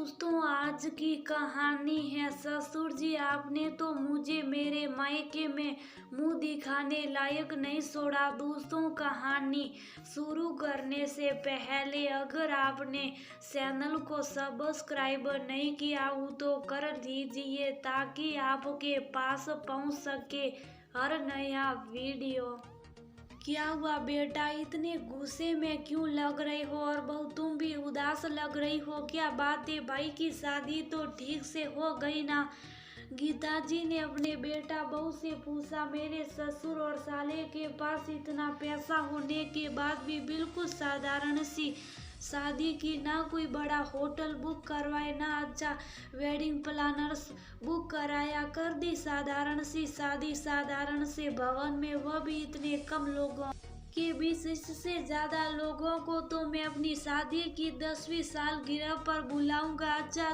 दोस्तों, आज की कहानी है ससुर जी आपने तो मुझे मेरे मायके में मुंह दिखाने लायक नहीं छोड़ा। दोस्तों, कहानी शुरू करने से पहले अगर आपने चैनल को सब्सक्राइब नहीं किया हो तो कर लीजिए ताकि आपके पास पहुंच सके हर नया वीडियो। क्या हुआ बेटा, इतने गुस्से में क्यों लग रही हो? और बहू तुम भी उदास लग रही हो, क्या बात है? भाई की शादी तो ठीक से हो गई ना? गीता जी ने अपने बेटा बहू से पूछा। मेरे ससुर और साले के पास इतना पैसा होने के बाद भी बिल्कुल साधारण सी शादी की, ना कोई बड़ा होटल बुक करवाए, ना अच्छा वेडिंग प्लानर्स बुक कराया, कर दी साधारण सी शादी साधारण से भवन में, वह भी इतने कम लोगों के बीच। इससे ज्यादा लोगों को तो मैं अपनी शादी की 10वीं सालगिरह पर बुलाऊंगा। अच्छा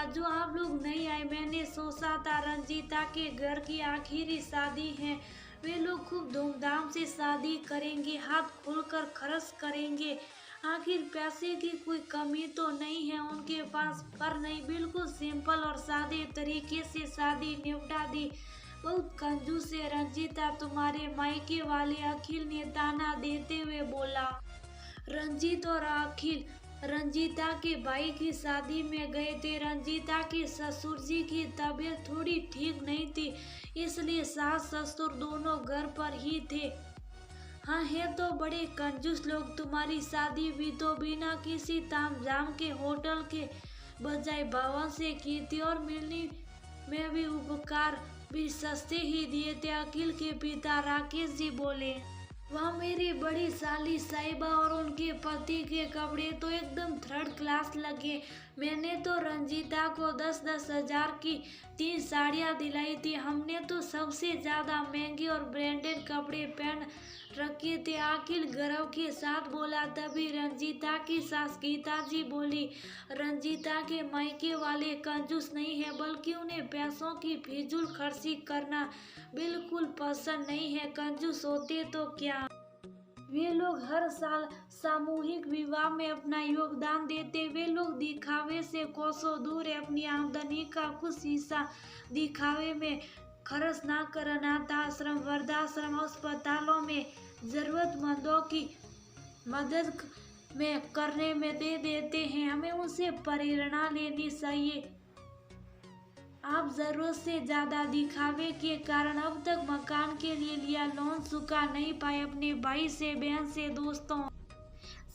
जो आप लोग नहीं आए, मैंने सोचा था रंजीता के घर की आखिरी शादी है, वे लोग खूब धूमधाम से शादी करेंगे, हाथ खोलकर खर्च करेंगे। आखिर पैसे की कोई कमी तो नहीं है उनके पास, पर नहीं, बिल्कुल सिंपल और सादे तरीके से शादी निपटा दी। बहुत कंजूस है रंजीता तुम्हारे मायके वाले, अखिल ने ताना देते हुए बोला। रंजीत और अखिल रंजीता के भाई की शादी में गए थे। रंजीता के ससुर जी की तबीयत थोड़ी ठीक नहीं थी, इसलिए सास ससुर दोनों घर पर ही थे। हाँ, है तो बड़े कंजूस लोग। तुम्हारी शादी भी तो बिना किसी तामझाम के होटल के बजाय भवन से की थी, और मिलने में भी उपकार भी सस्ते ही दिए थे। अखिल के पिता राकेश जी बोले। वहाँ मेरी बड़ी साली साहिबा और उनके पति के कपड़े तो एकदम थर्ड क्लास लगे। मैंने तो रंजीता को 10-10 हजार की 3 साड़ियाँ दिलाई थी। हमने तो सबसे ज्यादा महंगे और ब्रांडेड कपड़े पहन रखे थे, अखिल गर्व के साथ बोला। तभी रंजीता की सास गीता जी बोली, रंजीता के मायके वाले कंजूस नहीं है, बल्कि उन्हें पैसों की फिजूल खर्ची करना बिल्कुल पसंद नहीं है। कंजूस होते तो क्या वे लोग हर साल सामूहिक विवाह में अपना योगदान देते? वे लोग दिखावे से कोसों दूर है, अपनी आमदनी का कुछ हिस्सा दिखावे में खर्च ना कर अनाथ आश्रम, वृद्धाश्रम, अस्पतालों में जरूरतमंदों की मदद में करने में दे देते हैं। हमें उनसे प्रेरणा लेनी चाहिए। आप जरूरत से ज्यादा दिखावे के कारण अब तक मकान के लिए लिया लोन चुका नहीं पाए। अपने भाई से, बहन से, दोस्तों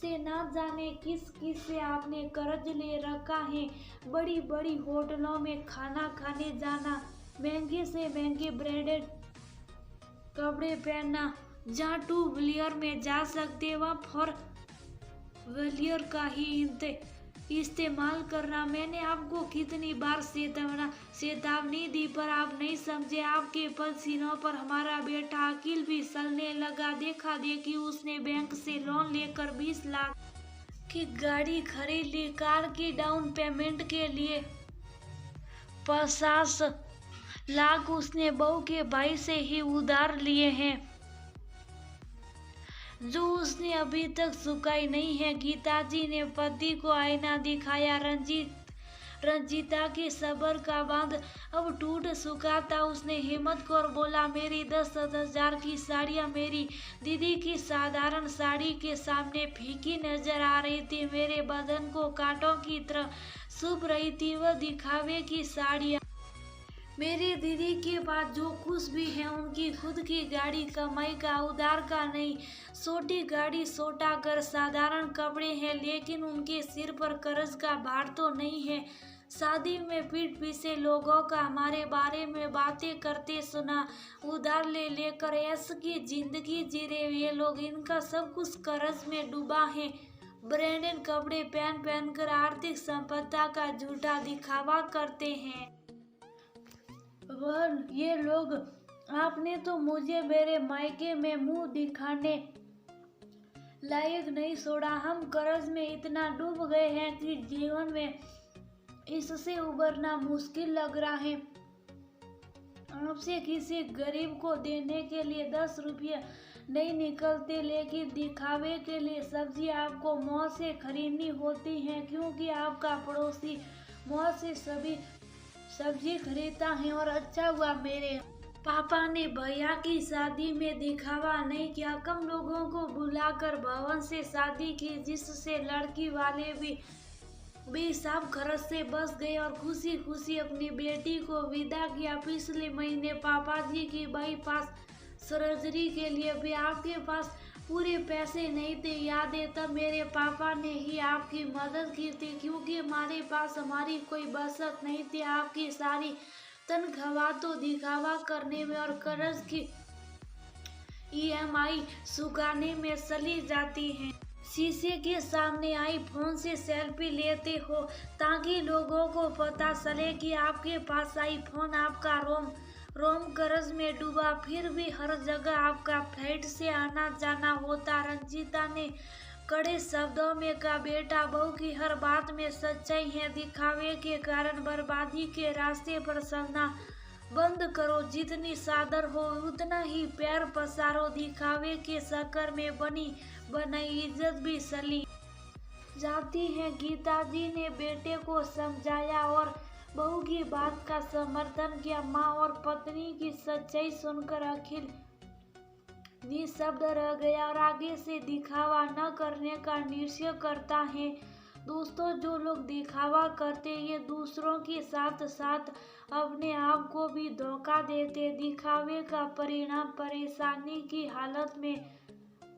से, ना जाने किस किस से आपने कर्ज ले रखा है। बड़ी बड़ी होटलों में खाना खाने जाना, महंगे से महंगे ब्रांडेड कपड़े पहनना, जहाँ 2 व्हीलर में जा सकते वहाँ 4 व्हीलर का ही इस्तेमाल करना। मैंने आपको कितनी बार चेतावनी दी पर आप नहीं समझे। आपके पसीनों पर हमारा बेटा अखिल भी सलने लगा। देखा देखी उसने बैंक से लोन लेकर 20 लाख की गाड़ी खरीद ली। कार की डाउन पेमेंट के लिए 50 लाख उसने बहू के भाई से ही उधार लिए हैं, जो उसने अभी तक चुकाई नहीं है। गीता जी ने पति को आईना दिखाया। रंजीता के सब्र का बांध अब टूट चुका था। उसने हिम्मत कर बोला, मेरी 10-10 हजार की साड़ियाँ मेरी दीदी की साधारण साड़ी के सामने फीकी नजर आ रही थी। मेरे बदन को कांटों की तरह चुभ रही थी वह दिखावे की साड़ियाँ। मेरी दीदी के पास जो कुछ भी है उनकी खुद की गाड़ी, कमाई का, उधार का नहीं। छोटी गाड़ी, छोटा घर, साधारण कपड़े हैं, लेकिन उनके सिर पर कर्ज का भार तो नहीं है। शादी में पीठ पीछे लोगों का हमारे बारे में बातें करते सुना। उधार ले लेकर ऐश की जिंदगी जी रहे ये लोग, इनका सब कुछ कर्ज में डूबा है। ब्रांडेड कपड़े पहन पहन कर आर्थिक संपदा का झूठा दिखावा करते हैं। वह ये लोग, आपने तो मुझे मेरे मायके में मुंह दिखाने लायक नहीं छोड़ा। हम कर्ज में इतना डूब गए हैं कि जीवन में इससे उबरना मुश्किल लग रहा है। आपसे किसी गरीब को देने के लिए 10 रुपये नहीं निकलते, लेकिन दिखावे के लिए सब्जी आपको मुँह से खरीदनी होती है, क्योंकि आपका पड़ोसी मॉल से सभी सब्जी खरीदता है और अच्छा हुआ मेरे पापा ने भैया की शादी में दिखावा नहीं किया, कम लोगों को बुलाकर भवन से शादी की जिससे लड़की वाले भी सब खर्च से बच गए और खुशी खुशी अपनी बेटी को विदा किया। पिछले महीने पापा जी की बाईपास सर्जरी के लिए भी आपके पास पूरे पैसे नहीं थे, याद है? तब मेरे पापा ने ही आपकी मदद की थी क्योंकि हमारे पास हमारी कोई बचत नहीं थी। आपकी सारी तनख्वाह तो दिखावा करने में और कर्ज की ईएमआई चुकाने में चली जाती है। शीशे के सामने आई फोन से सेल्फी लेते हो ताकि लोगों को पता चले कि आपके पास आई फोन। आपका रोम कर्ज में डूबा, फिर भी हर जगह आपका फ्लाइट से आना जाना होता। रंजीता ने कड़े शब्दों में कहा, बेटा बहू की हर बात में सच्चाई है, दिखावे के कारण बर्बादी के रास्ते पर चलना बंद करो। जितनी सादर हो उतना ही प्यार पसारो, दिखावे के चक्कर में बनी बनाई इज्जत भी चली जाती है। गीता जी ने बेटे को समझाया और बहू की बात का समर्थन किया। माँ और पत्नी की सच्चाई सुनकर अखिल निशब्द रह गया और आगे से दिखावा न करने का निश्चय करता है। दोस्तों, जो लोग दिखावा करते ये दूसरों के साथ साथ अपने आप को भी धोखा देते। दिखावे का परिणाम परेशानी की हालत में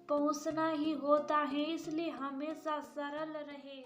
पहुंचना ही होता है, इसलिए हमेशा सरल रहे।